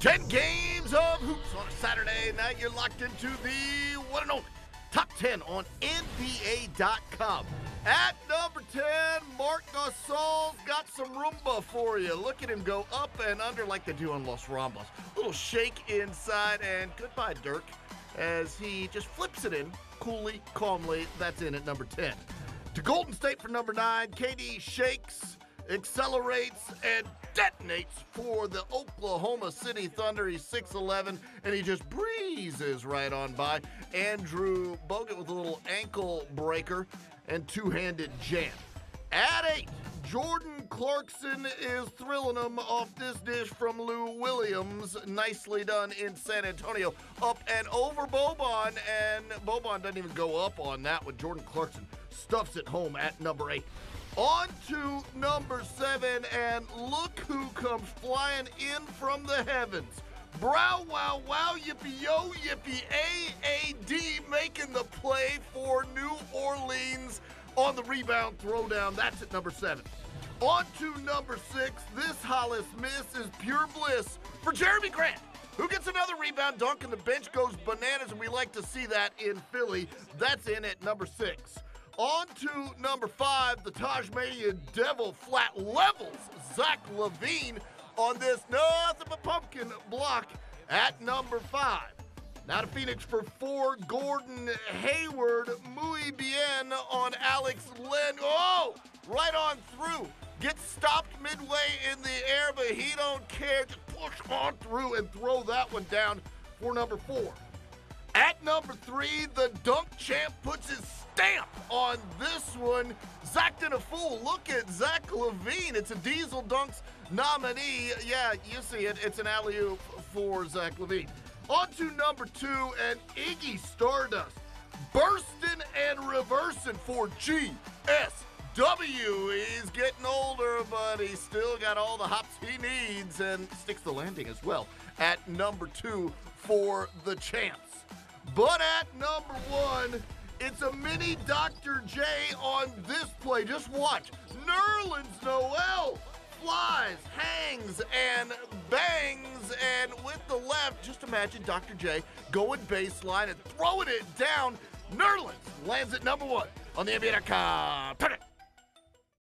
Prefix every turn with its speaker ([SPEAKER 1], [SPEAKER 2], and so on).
[SPEAKER 1] 10 games of hoops on a Saturday night. You're locked into the one and only Top 10 on NBA.com. At number 10, Marc Gasol's got some Roomba for you. Look at him go up and under like they do on Los Ramblas. Little shake inside, and goodbye, Dirk, as he just flips it in coolly, calmly. That's in at number 10. To Golden State for number 9, KD shakes, accelerates, and detonates for the Oklahoma City Thunder. He's 6'11", and he just breezes right on by. Andrew Bogut with a little ankle breaker and two-handed jam. At 8, Jordan Clarkson is thrilling him off this dish from Lou Williams. Nicely done in San Antonio. Up and over Boban, and Boban doesn't even go up on that one. Jordan Clarkson stuffs it home at number 8. On to number 7, and look who comes flying in from the heavens. Brow, wow, wow, yippee, yo, yippee, AAD making the play for New Orleans on the rebound throwdown. That's at number 7. On to number 6, this Hollis miss is pure bliss for Jeremy Grant, who gets another rebound dunk, and the bench goes bananas, and we like to see that in Philly. That's in at number 6. On to number 5, the Tasmanian Devil flat levels Zach LaVine on this nothing but pumpkin block at number 5. Now to Phoenix for 4, Gordon Hayward, muy bien on Alex Len. Oh, right on through. Gets stopped midway in the air, but he don't care. Just push on through and throw that one down for number 4. At number 3, the dunk champ puts his stamp on this one. Zach did a fool. Look at Zach LaVine. It's a Diesel Dunks nominee. Yeah, you see it. It's an alley-oop for Zach LaVine. On to number 2, and Iggy Stardust bursting and reversing for GSW. He's getting older, but he's still got all the hops he needs and sticks the landing as well at number 2 for the champs. But at number 1, it's a mini Dr. J on this play. Just watch. Nerlens Noel flies, hangs, and bangs, and with the left, just imagine Dr. J going baseline and throwing it down. Nerlens lands at number 1 on the NBA.com.